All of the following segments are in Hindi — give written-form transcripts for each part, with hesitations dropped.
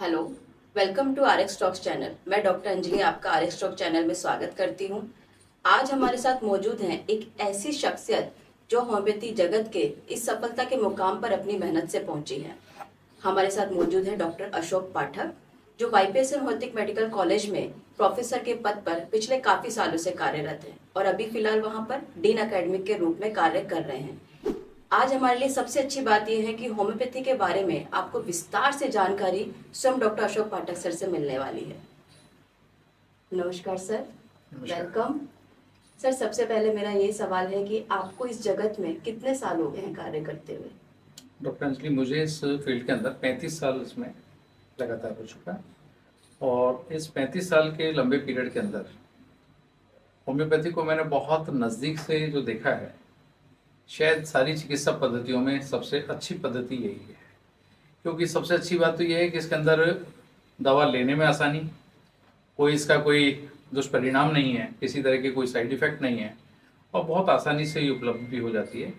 Hello. Welcome to R X talks channel. मैं डॉक्टर अंजलि आपका आर एक्स टॉक चैनल में स्वागत करती हूँ। आज हमारे साथ मौजूद हैं एक ऐसी शख्सियत जो होम्योपैथी जगत के इस सफलता के मुकाम पर अपनी मेहनत से पहुंची है। हमारे साथ मौजूद है डॉक्टर अशोक पाठक, जो वाईपीएस होलिस्टिक मेडिकल कॉलेज में प्रोफेसर के पद पर पिछले काफी सालों से कार्यरत हैं और अभी फिलहाल वहां पर डीन एकेडमिक के रूप में कार्य कर रहे हैं। आज हमारे लिए सबसे अच्छी बात यह है कि होम्योपैथी के बारे में आपको विस्तार से जानकारी स्वयं डॉक्टर अशोक पाठक सर से मिलने वाली है। नमस्कार सर। नमस्कार। वेलकम। सर, सबसे पहले मेरा ये सवाल है कि आपको इस जगत में कितने साल हो गए हैं कार्य करते हुए? डॉक्टर अंजलि, मुझे इस फील्ड के अंदर 35 साल इसमें लगातार हो चुका है और इस 35 साल के लंबे पीरियड के अंदर होम्योपैथी को मैंने बहुत नज़दीक से जो देखा है, शायद सारी चिकित्सा पद्धतियों में सबसे अच्छी पद्धति यही है। क्योंकि सबसे अच्छी बात तो यह है कि इसके अंदर दवा लेने में आसानी, कोई दुष्परिणाम नहीं है, किसी तरह के कोई साइड इफ़ेक्ट नहीं है और बहुत आसानी से ये उपलब्ध भी हो जाती है।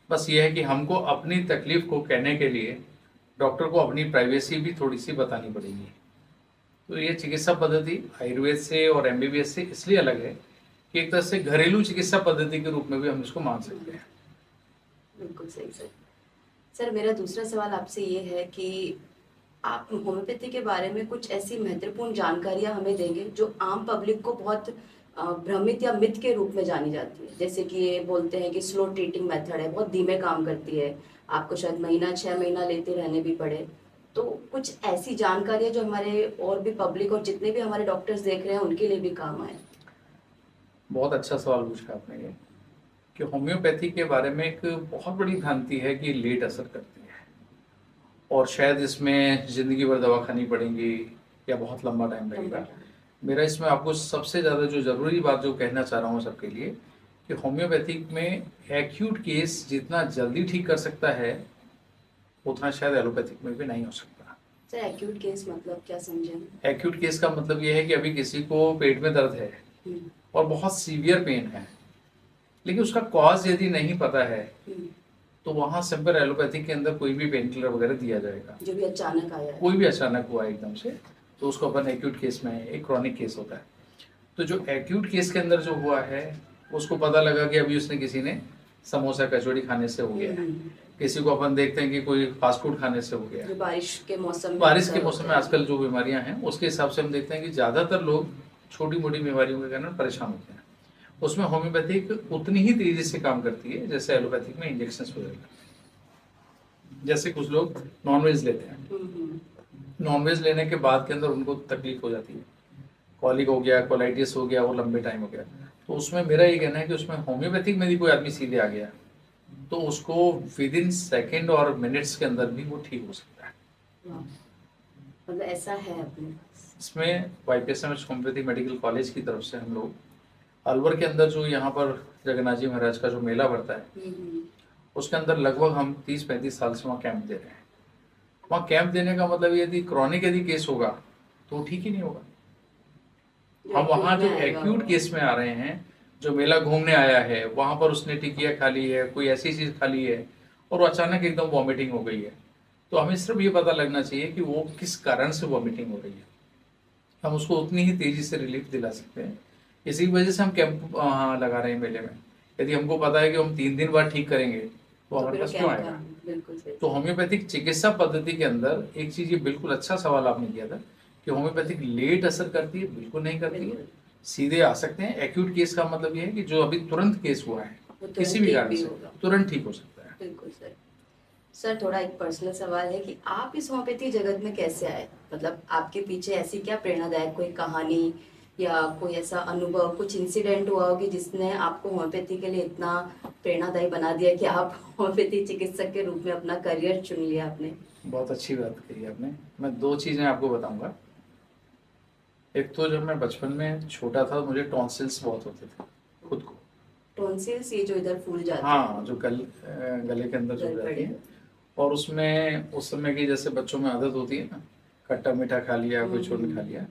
बस ये है कि हमको अपनी तकलीफ़ को कहने के लिए डॉक्टर को अपनी प्राइवेसी भी थोड़ी सी बतानी पड़ेगी। तो ये चिकित्सा पद्धति आयुर्वेद से और एमबीबीएस से इसलिए अलग है कि एक तरह से घरेलू चिकित्सा पद्धति के रूप में भी हम इसको मान सकते हैं। बिल्कुल सही सर। सर, मेरा दूसरा सवाल आपसे ये है कि आप होम्योपैथी के बारे में कुछ ऐसी महत्वपूर्ण जानकारियां हमें देंगे जो आम पब्लिक को बहुत भ्रमित या मिथ के रूप में जानी जाती है। जैसे कि ये बोलते हैं कि स्लो ट्रीटिंग मेथड है, बहुत धीमे काम करती है, आपको शायद महीना 6 महीना लेते रहने भी पड़े। तो कुछ ऐसी जानकारियां जो हमारे और भी पब्लिक और जितने भी हमारे डॉक्टर्स देख रहे हैं उनके लिए भी काम आए। बहुत अच्छा सवाल पूछा आपने ये, कि होम्योपैथी के बारे में एक बहुत बड़ी भ्रांति है कि लेट असर करती है और शायद इसमें ज़िंदगी भर दवा खानी पड़ेगी या बहुत लंबा टाइम लगेगा। मेरा इसमें आपको सबसे ज़्यादा जो ज़रूरी बात जो कहना चाह रहा हूँ सबके लिए, कि होम्योपैथिक में एक्यूट केस जितना जल्दी ठीक कर सकता है उतना शायद एलोपैथिक में भी नहीं हो सकता। सर, एक्यूट केस मतलब क्या समझें? एक्यूट केस का मतलब ये है कि अभी किसी को पेट में दर्द है हम्म, और बहुत सीवियर पेन है, लेकिन उसका कॉज यदि नहीं पता है हम्म, तो वहाँ सिंपल एलोपैथिक के अंदर कोई भी पेन किलर वगैरह दिया जाएगा। जो भी अचानक आया है। कोई भी अचानक हुआ एकदम से, तो उसको अपन एक्यूट केस में, एक क्रॉनिक केस होता है। तो जो एक्यूट केस के अंदर जो हुआ है, उसको पता लगा कि अभी उसने किसी ने समोसा कचौड़ी खाने से हो गया है, किसी को अपन देखते हैं कि कोई फास्ट फूड खाने से हो गया जो है। बारिश के मौसम में बारिश के अक्सर मौसम होता में है। आजकल जो बीमारियां हैं उसके हिसाब से हम देखते हैं कि ज़्यादातर लोग छोटी मोटी बीमारियों के कारण परेशान होते हैं। उसमें होम्योपैथिक उतनी ही तेजी से काम करती है जैसे एलोपैथिक में इंजेक्शन वगैरह करते हैं। जैसे कुछ लोग नॉनवेज लेते हैं, नॉनवेज लेने के बाद के अंदर उनको तकलीफ हो जाती है, कॉलिक हो गया, कोलाइटिस हो गया, वो लंबे टाइम हो गया। तो उसमें मेरा ये कहना है कि उसमें होम्योपैथिक में भी कोई आदमी सीधे आ गया तो उसको विद इन सेकेंड और मिनट्स के अंदर भी वो ठीक हो सकता है। वाह, मतलब ऐसा है अपने पास। इसमें वाईपीएसएमएच होम्योपैथिक मेडिकल कॉलेज की तरफ से हम लोग अलवर के अंदर जो यहाँ पर जगन्नाथ जी महाराज का जो मेला बढ़ता है, उसके अंदर लगभग हम 30-35 साल से वहाँ कैंप दे रहे हैं। वहाँ कैंप देने का मतलब यदि क्रॉनिक यदि केस होगा तो ठीक ही नहीं होगा। हम वहाँ जो एक्यूट केस में आ रहे हैं, जो मेला घूमने आया है, वहाँ पर उसने टिकिया खा ली है, कोई ऐसी चीज़ खा ली है और वो अचानक एकदम वॉमिटिंग हो गई है, तो हमें सिर्फ ये पता लगना चाहिए कि वो किस कारण से वॉमिटिंग हो रही है, हम उसको उतनी ही तेज़ी से रिलीफ दिला सकते हैं। इसी वजह से हम कैंप लगा रहे हैं मेले में। यदि हमको पता है कि हम 3 दिन बाद ठीक करेंगे तो हमारे पास क्यों आएगा। बिल्कुल सही। तो होम्योपैथिक चिकित्सा पद्धति के अंदर एक चीज़, ये बिल्कुल अच्छा सवाल आपने किया था कि होम्योपैथिक लेट असर करती है, बिल्कुल नहीं करती है, सीधे आ सकते हैं। एक्यूट केस का मतलब ये है कि जो अभी तुरंत केस हुआ है किसी भी कारण से, तुरंत ठीक हो सकता है। बिल्कुल सर। सर, थोड़ा एक पर्सनल सवाल है कि आप इस होम्योपैथी जगत में कैसे आए? मतलब आपके पीछे ऐसी क्या प्रेरणादायक कोई कहानी या कोई ऐसा अनुभव, कुछ इंसिडेंट हुआ हो कि जिसने आपको होम्योपैथी के लिए इतना प्रेरणादायी बना दिया कि आप होम्योपैथी चिकित्सक के रूप में अपना करियर चुन लिया आपने? बहुत अच्छी बात कही आपने। मैं 2 चीज़ें आपको बताऊंगा। एक तो जब मैं बचपन में छोटा था मुझे टॉन्सिल्स बहुत होते थे खुद को। टॉन्सिल्स, ये जो इधर फूल जाते हाँ, हैं, जो गले के अंदर जो गल जाती पड़े। है, और उसमें उस समय की जैसे बच्चों में आदत होती है ना, खट्टा मीठा खा लिया, कोई छोड़ खा लिया,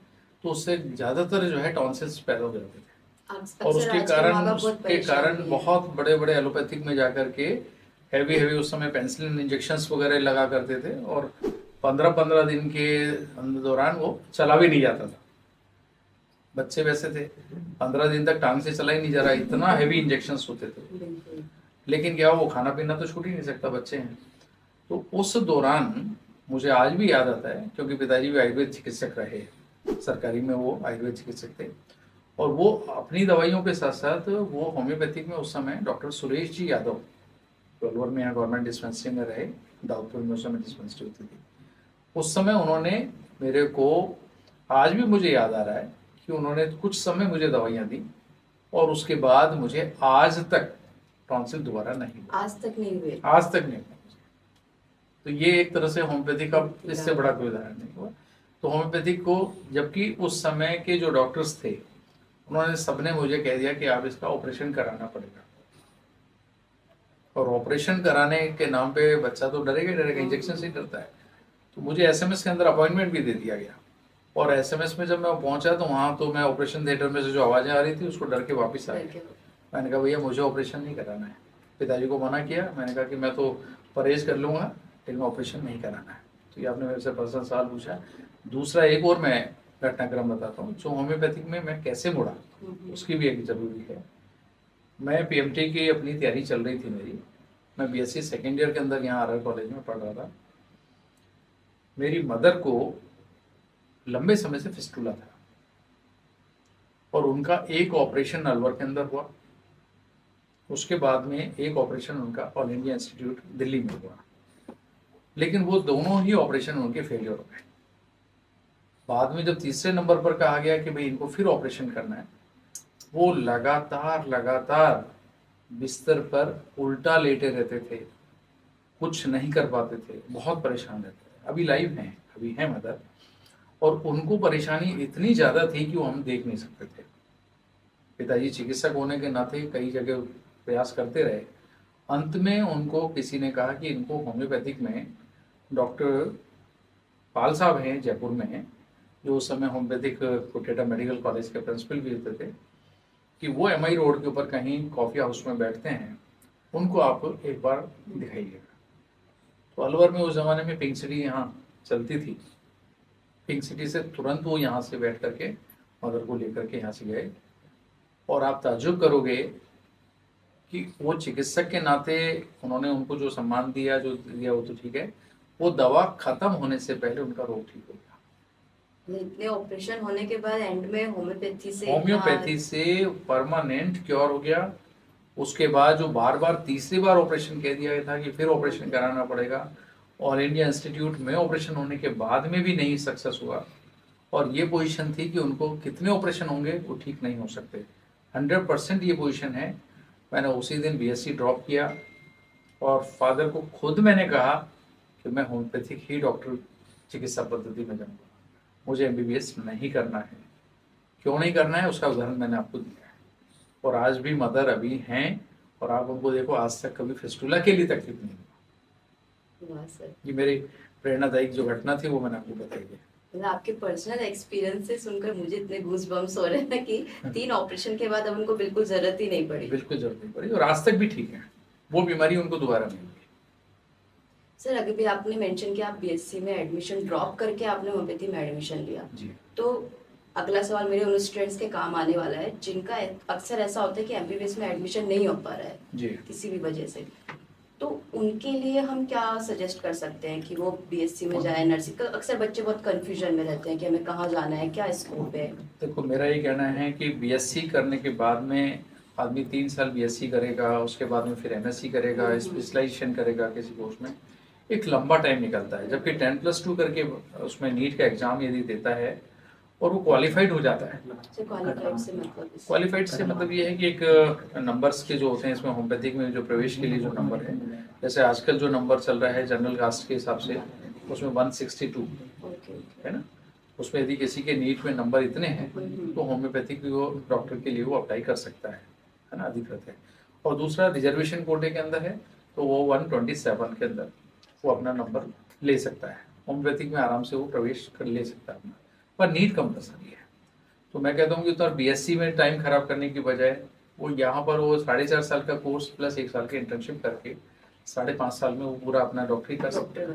तो उससे ज़्यादातर जो है टॉन्सिल्स पैदा हो जाते थे और अक्सर आज के माँ बाप बहुत उसके परेशान कारण भी हैं। बहुत बड़े बड़े एलोपैथिक में जाकर के हैवी हैवी उस समय पेंसिलिन इंजेक्शंस वगैरह लगा करते थे और 15-15 दिन के दौरान वो चला भी नहीं जाता था। बच्चे वैसे थे, 15 दिन तक टांग से चला ही नहीं जा रहा, इतना हैवी इंजेक्शंस होते थे। बिल्कुल। लेकिन क्या वो खाना पीना तो छूट ही नहीं सकता, बच्चे हैं। तो उस दौरान मुझे आज भी याद आता है, क्योंकि पिताजी भी आयुर्वेद चिकित्सक रहे, सरकारी में वो आयुर्वेद चिकित्सक थे, और वो अपनी दवाइयों के साथ साथ वो होम्योपैथिक में उस समय डॉक्टर सुरेश जी यादव जो अलवर में यहाँ गवर्नमेंट डिस्पेंसरी में रहे, दाऊदपुर में उस समय डिस्पेंसरी होती थी, उस समय उन्होंने मेरे को, आज भी मुझे याद आ रहा है कि उन्होंने कुछ समय मुझे दवाइयाँ दी, और उसके बाद मुझे आज तक टॉन्सिल दोबारा नहीं हुआ। आज तक नहीं हुए? आज तक नहीं हुआ। तो ये एक तरह से होम्योपैथी का इससे बड़ा कोई उदाहरण नहीं हुआ। तो होम्योपैथिक को, जबकि उस समय के जो डॉक्टर्स थे उन्होंने सबने मुझे कह दिया कि आप इसका ऑपरेशन कराना पड़ेगा, और ऑपरेशन कराने के नाम पे बच्चा तो डरेगा ही डरेगा, इंजेक्शन से ही डरता है। तो मुझे एसएमएस के अंदर अपॉइंटमेंट भी दे दिया गया, और एसएमएस में जब मैं पहुंचा तो वहाँ तो मैं ऑपरेशन थिएटर में से जो आवाज़ें आ रही थी उसको डर के वापस आ गया। मैंने कहा भैया मुझे ऑपरेशन नहीं कराना है। पिताजी को मना किया, मैंने कहा कि मैं तो परहेज कर लूँगा लेकिन ऑपरेशन नहीं कराना है। तो ये आपने मेरे से पर्सनल सवाल पूछा। दूसरा एक और मैं घटनाक्रम बताता हूँ जो होम्योपैथिक में मैं कैसे मुड़ा, उसकी भी एक जरूरी है। मैं पीएमटी की अपनी तैयारी चल रही थी मेरी, मैं बीएससी सेकेंड ईयर के अंदर यहाँ आर कॉलेज में पढ़ रहा था। मेरी मदर को लंबे समय से फिस्टुला था, और उनका एक ऑपरेशन अलवर के अंदर हुआ, उसके बाद में एक ऑपरेशन उनका ऑल इंडिया इंस्टीट्यूट दिल्ली में हुआ, लेकिन वो दोनों ही ऑपरेशन उनके फेलियर हो गए। बाद में जब तीसरे नंबर पर कहा गया कि भाई इनको फिर ऑपरेशन करना है, वो लगातार बिस्तर पर उल्टा लेटे रहते थे, कुछ नहीं कर पाते थे, बहुत परेशान रहते थे। अभी लाइव हैं, अभी हैं मदर, और उनको परेशानी इतनी ज़्यादा थी कि वो हम देख नहीं सकते थे। पिताजी चिकित्सक होने के नाते कई जगह प्रयास करते रहे। अंत में उनको किसी ने कहा कि इनको होम्योपैथिक में डॉक्टर पाल साहब हैं जयपुर में, जो उस समय होम्योपैथिक कोटेटा मेडिकल कॉलेज के प्रिंसिपल भी होते थे, कि वो एमआई रोड के ऊपर कहीं कॉफ़ी हाउस में बैठते हैं, उनको आप एक बार दिखाइएगा। तो अलवर में उस ज़माने में पिंक सिटी यहाँ चलती थी, पिंक सिटी से तुरंत वो यहाँ से बैठ करके मदर को लेकर के यहाँ से गए, और आप ताज्जुब करोगे कि वो चिकित्सक के नाते उन्होंने उनको जो सम्मान दिया, जो दिया वो तो ठीक है, वो दवा खत्म होने से पहले उनका रोग ठीक हो गया। इतने ऑपरेशन होने के बाद एंड में होम्योपैथी से परमानेंट क्योर हो गया। उसके बाद जो बार बार तीसरी बार ऑपरेशन कह दिया गया था कि फिर ऑपरेशन कराना पड़ेगा, ऑल इंडिया इंस्टीट्यूट में ऑपरेशन होने के बाद में भी नहीं सक्सेस हुआ, और ये पोजीशन थी कि उनको कितने ऑपरेशन होंगे वो ठीक नहीं हो सकते। 100% ये पोजीशन है। मैंने उसी दिन बीएससी ड्रॉप किया, और फादर को खुद मैंने कहा कि मैं होम्योपैथिक ही डॉक्टर चिकित्सा पद्धति में जाऊँगा, मुझे एमबीबीएस नहीं करना है। क्यों नहीं करना है उसका उदाहरण मैंने आपको दिया है। और आज भी मदर अभी हैं, और आप उनको देखो, आज तक कभी फिस्टुला के लिए तकलीफ नहीं हुआ। वाह सर, ये मेरी प्रेरणादायक जो घटना थी वो मैंने आपको बताई है। मतलब आपके पर्सनल एक्सपीरियंस से सुनकर मुझे इतने गूज बम्स हो रहे हैं कि 3 ऑपरेशन के बाद अब उनको बिल्कुल जरूरत ही नहीं पड़ी। बिल्कुल जरूरत नहीं पड़ी, और आज तक भी ठीक है, वो बीमारी उनको दोबारा नहीं हुई। सर अगर भी आपने मेंशन किया आप बीएससी में एडमिशन ड्रॉप करके आपने होम्योपैथी में एडमिशन लिया, जी। तो अगला सवाल मेरे उन स्टूडेंट्स के काम आने वाला है जिनका अक्सर ऐसा होता है कि एमबीबीएस में एडमिशन नहीं हो पा रहा है जी। किसी भी वजह से, तो उनके लिए हम क्या सजेस्ट कर सकते हैं कि वो बीएससी में जाए, नर्सिंग का? अक्सर बच्चे बहुत कंफ्यूजन में रहते हैं कि हमें कहाँ जाना है, क्या स्कोप है। देखो मेरा ये कहना है कि बीएससी करने के बाद में आदमी 3 साल बीएससी करेगा, उसके बाद में फिर एमएससी करेगा, स्पेशलाइजेशन करेगा किसी कोर्स में, एक लंबा टाइम निकलता है। जबकि 10+2 करके उसमें नीट का एग्जाम यदि देता है और वो क्वालिफाइड हो जाता है। क्वालिफाइड से मतलब ये है कि एक नंबर्स के जो होते हैं इसमें होम्योपैथिक में जो प्रवेश के लिए जो नंबर है, जैसे आजकल जो नंबर चल रहा है जनरल कास्ट के हिसाब से उसमें 162 है ना, उसमें यदि किसी के नीट में नंबर इतने हैं तो होम्योपैथिक वो डॉक्टर के लिए वो अप्लाई कर सकता है ना, अधिकृत है। और दूसरा रिजर्वेशन कोटे के अंदर है तो वो 127 के अंदर वो अपना नंबर ले सकता है, होम्योपैथिक में आराम से वो प्रवेश कर ले सकता है अपना, पर नीट कंपल्सरी है। तो मैं कहता हूँ कि तो बीएससी में टाइम खराब करने की बजाय वो यहाँ पर वो 4.5 साल का कोर्स प्लस 1 साल की इंटर्नशिप करके 5.5 साल में वो पूरा अपना डॉक्टरी कर सकते हैं।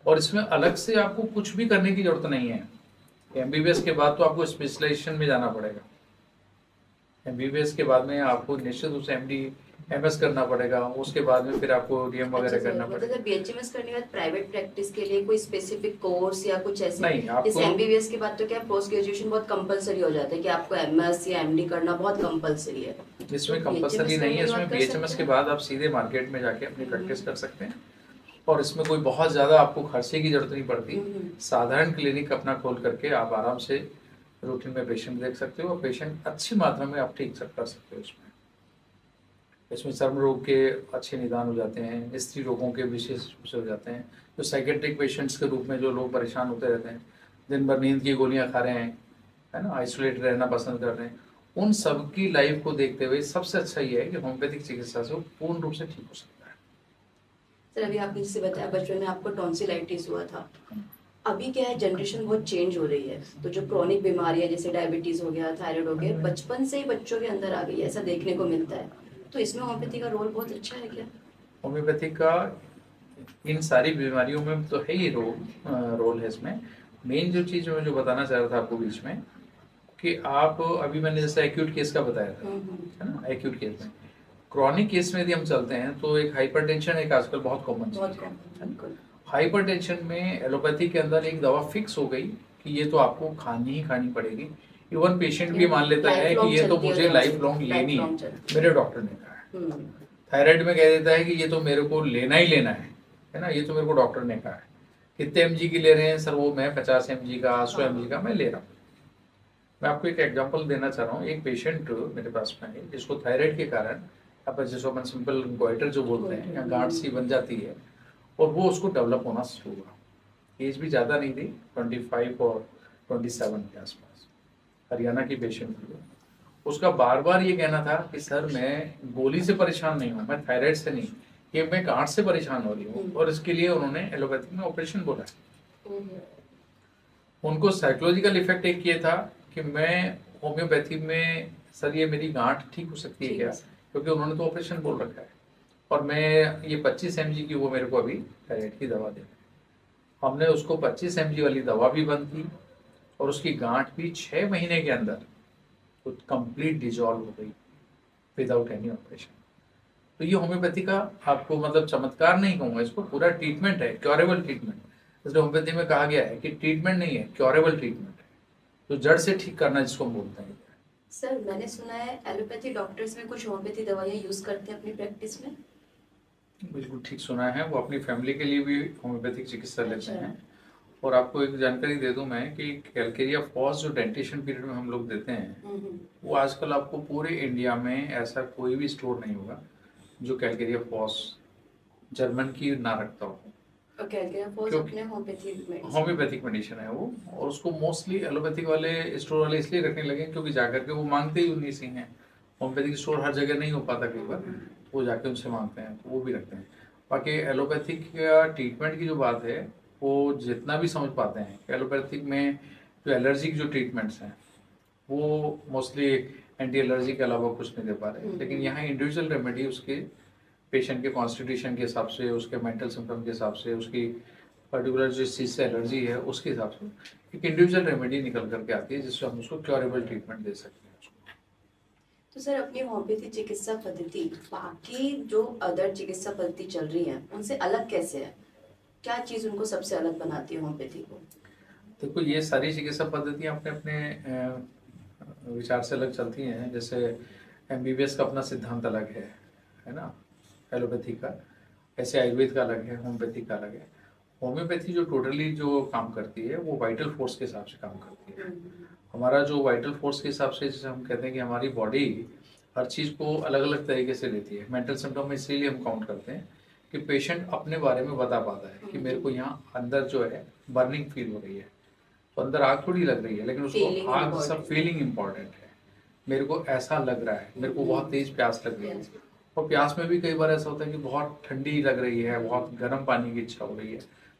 और इसमें अलग से आपको कुछ भी करने की जरूरत नहीं है। एमबीबीएस के बाद तो आपको स्पेशलाइजेशन में जाना पड़ेगा। एमबीबीएस के बाद में आपको निश्चित रूप से एमडी एमएस करना पड़ेगा, उसके बाद में फिर आपको डीएम अच्छा वगैरह सर, करना मतलब पड़ेगा। सर बीएचएमएस करने के बाद प्राइवेट प्रैक्टिस के लिए कोई स्पेसिफिक कोर्स या कुछ ऐसे, नहीं, जैसे आपको एमबीबीएस के बाद तो क्या पोस्ट ग्रेजुएशन बहुत कंपलसरी हो जाता है कि आपको एमएस या एमडी करना बहुत कंपलसरी है, इसमें तो कंपलसरी बीएचएमएस नहीं है। करने के इसमें बाद कर बीएचएमएस सकते के हैं। बाद आप सीधे मार्केट में जाके अपनी प्रैक्टिस कर सकते हैं, और इसमें कोई बहुत ज़्यादा आपको खर्चे की जरूरत नहीं पड़ती। साधारण क्लिनिक अपना खोल करके आप आराम से रूटीन में पेशेंट देख सकते हो, और पेशेंट अच्छी मात्रा में आप ठीक कर सकते हो। इसमें चर्म रोग के अच्छे निदान हो जाते हैं, स्त्री रोगों के विशेष रूप से हो जाते हैं, जो साइकेट्रिक पेशेंट्स के रूप में जो लोग परेशान होते रहते हैं, दिन भर नींद की गोलियां खा रहे हैं, है ना, आइसोलेटेड रहना पसंद कर रहे हैं, उन सब की लाइफ को देखते हुए सबसे अच्छा ये है कि होम्योपैथिक चिकित्सा से वो पूर्ण रूप से ठीक हो सकता है। सर अभी आपने जैसे बताया बचपन में आपको टॉन्सिलाइटिस हुआ था, अभी क्या है जनरेशन बहुत चेंज हो रही है, तो जो क्रॉनिक बीमारियां जैसे डायबिटीज हो गया, थायराइड हो गया, बचपन से ही बच्चों के अंदर आ गई है, ऐसा देखने को मिलता है, तो इसमें होम्योपैथी का रोल बहुत अच्छा है क्या? होम्योपैथी का इन सारी बीमारियों में तो है ही रोल है इसमें। मेन जो चीज़ मैं जो बताना चाह रहा था आपको बीच में, कि आप अभी मैंने जैसे एक्यूट केस का बताया था, है ना, एक्यूट केस में। क्रॉनिक केस में यदि हम चलते हैं तो एक हाइपरटेंशन एक आजकल बहुत कॉमन चीज है। हाइपरटेंशन में एलोपैथी के अंदर एक दवा फिक्स हो गई कि ये तो आपको खानी ही खानी पड़ेगी। इवन पेशेंट भी मान लेता है कि ये तो मुझे लाइफ लॉन्ग लेनी है, मेरे डॉक्टर ने कहा है। थायराइड में कह देता है कि ये तो मेरे को लेना ही लेना है ना, ये तो मेरे को डॉक्टर ने कहा है। कितने एमजी की ले रहे हैं सर? वो मैं 50 एमजी का 100 एमजी का मैं ले रहा हूँ। मैं आपको एक एग्जांपल देना चाह रहा हूँ। एक पेशेंट मेरे पास में है जिसको थायराइड के कारण, अब जिसको अपन सिंपल गोइटर जो बोलते हैं, या गांठ सी बन जाती है, और वो उसको डेवलप होना शुरू हुआ। एज भी ज़्यादा नहीं थी, 25 और 27 के आसपास, हरियाणा की पेशेंट थी। उसका बार बार ये कहना था कि सर मैं गोली से परेशान नहीं हूँ, मैं थायराइड से नहीं, ये मैं गांठ से परेशान हो रही हूँ, और इसके लिए उन्होंने एलोपैथी में ऑपरेशन बोला। उनको साइकोलॉजिकल इफेक्ट एक ये था कि मैं होम्योपैथी में सर ये मेरी गांठ ठीक हो सकती है क्या, क्योंकि उन्होंने तो ऑपरेशन बोल रखा है, और मैं ये 25 mg की वो मेरे को अभी थायराइड की दवा दे रहे हैं। हमने उसको 25 mg वाली दवा भी बंद की, और उसकी गांठ भी 6 महीने के अंदर तो कंप्लीट डिजॉल्व हो गई विदाउट एनी ऑपरेशन। तो ये होम्योपैथी का आपको मतलब चमत्कार नहीं कहूँगा, इसको पूरा ट्रीटमेंट है, क्योरेबल ट्रीटमेंट। इसलिए होम्योपैथी में कहा गया है कि ट्रीटमेंट नहीं है, क्योरेबल ट्रीटमेंट है, तो जड़ से ठीक करना जिसको हम बोलते हैं। सर मैंने सुना है एलोपैथी डॉक्टर्स में कुछ होम्योपैथी दवाइयाँ यूज करते हैं अपनी प्रैक्टिस में। बिल्कुल ठीक सुना है, वो अपनी फैमिली के लिए भी होम्योपैथिक चिकित्सा लेते हैं। और आपको एक जानकारी दे दूं मैं कि कैलकेरिया फॉस जो डेंटेशन पीरियड में हम लोग देते हैं, वो आजकल आपको पूरे इंडिया में ऐसा कोई भी स्टोर नहीं होगा जो कैलकेरिया फॉस जर्मन की ना रखता हो। होम्योपैथिक मेडिसिन है वो, और उसको मोस्टली एलोपैथिक वाले स्टोर वाले इसलिए रखने लगे क्योंकि जाकर के वो मांगते ही उन्हीं से हैं। होम्योपैथिक स्टोर हर जगह नहीं हो पाता कई बार, तो वो जाके उनसे मांगते हैं, तो वो भी रखते हैं। बाकी एलोपैथिक का ट्रीटमेंट की जो बात है, वो जितना भी समझ पाते हैं, एलोपैथिक में जो एलर्जिक जो ट्रीटमेंट्स हैं वो मोस्टली एंटी एलर्जी के अलावा कुछ नहीं दे पा रहे हैं। लेकिन यहाँ इंडिविजुअल रेमेडी उसके पेशेंट के कॉन्स्टिट्यूशन के हिसाब से, उसके मेंटल सिम्टम के हिसाब से, उसकी पर्टिकुलर जिस चीज़ से एलर्जी है उसके हिसाब से एक इंडिविजुअल रेमेडी निकल करके आती है, जिससे हम उसको क्योरेबल ट्रीटमेंट दे सकते हैं। तो सर अपनी होम्योपैथी चिकित्सा पद्धति बाकी जो अदर चिकित्सा पद्धति चल रही है उनसे अलग कैसे है? क्या चीज़ उनको सबसे अलग बनाती है होम्योपैथी को? देखो, ये सारी चिकित्सा पद्धतियाँ अपने अपने विचार से अलग चलती हैं। जैसे एमबीबीएस का अपना सिद्धांत अलग है ना, एलोपैथी का, ऐसे आयुर्वेद का अलग है, होम्योपैथी का अलग है। होम्योपैथी जो टोटली जो काम करती है वो वाइटल फोर्स के हिसाब से काम करती है। हमारा जो वाइटल फोर्स के हिसाब से, जैसे हम कहते हैं कि हमारी बॉडी हर चीज़ को अलग अलग तरीके से लेती है। मेंटल सिम्टम में इसीलिए हम काउंट करते हैं कि पेशेंट अपने बारे में बता पाता है कि मेरे को यहाँ अंदर जो है बर्निंग फील हो रही है, तो अंदर आग थोड़ी लग रही है, लेकिन उसको आग सब फीलिंग इम्पॉर्टेंट है। मेरे को ऐसा लग रहा है, मेरे को बहुत तेज प्यास लग रही है, और प्यास में भी कई बार ऐसा होता है कि बहुत ठंडी लग रही है, बहुत गर्म पानी की इच्छा हो रही है।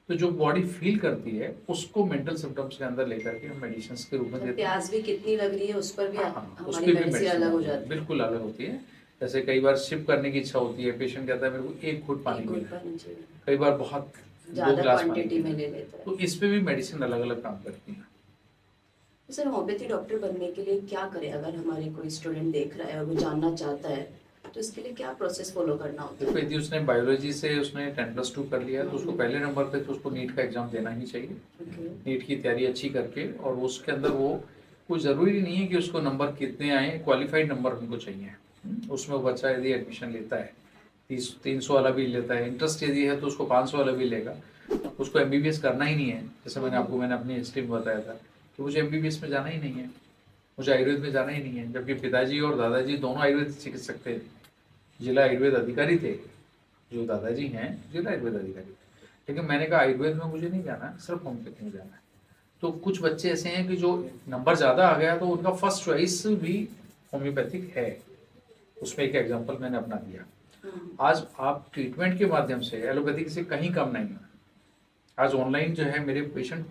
तो जो बॉडी फील करती है उसको मेंटल सिम्टम्स के अंदर लेकर के हम मेडिसिन के रूप में देते हैं। प्यास भी कितनी लग रही है उस पर भी उसकी भी मेडिसिन अलग हो जाती है, बिल्कुल अलग होती है। जैसे कई बार सिप करने की इच्छा होती है, पेशेंट कहता है मेरे को 1 घूंट पानी पीना है। कई बार बहुत ज्यादा ग्लास पानी क्वांटिटी में पीना। ले लेता है। तो इस पे भी मेडिसिन अलग अलग काम करती है। तो सर होम्योपैथी डॉक्टर बनने के लिए क्या करें, अगर हमारे कोई स्टूडेंट देख रहा है और वो जानना चाहता है तो इसके लिए क्या प्रोसेस फॉलो करना होता देखो है? यदि उसने बायोलॉजी से उसने 10+2 कर लिया तो उसको हम्म। पहले नंबर पे तो उसको नीट का एग्जाम देना ही चाहिए। ओके। नीट की तैयारी अच्छी करके, और उसके अंदर वो कोई ज़रूरी नहीं है कि उसको नंबर कितने आए, क्वालिफाइड नंबर उनको चाहिए। उसमें वो बच्चा यदि एडमिशन लेता है 300 वाला भी लेता है, इंटरेस्ट यदि है तो उसको 500 वाला भी लेगा। उसको MBBS करना ही नहीं है, जैसे मैंने अपनी हिस्ट्री में बताया था कि मुझे MBBS में जाना ही नहीं है, मुझे आयुर्वेद में जाना ही नहीं है। जबकि पिताजी और दादाजी दोनों आयुर्वेद चिकित्सक थे, जिला आयुर्वेद अधिकारी थे। जो दादाजी हैं जिला आयुर्वेद अधिकारी, लेकिन मैंने कहा आयुर्वेद में मुझे नहीं जाना है, सिर्फ होम्योपैथी में जाना है। तो कुछ बच्चे ऐसे हैं कि जो नंबर ज़्यादा आ गया तो उनका फर्स्ट चॉइस भी होम्योपैथिक है। उसमें एक एग्जांपल मैंने अपना दिया। आज आप ट्रीटमेंट के माध्यम से एलोपैथिक से कहीं कम नहीं है। आज ऑनलाइन जो है मेरे पेशेंट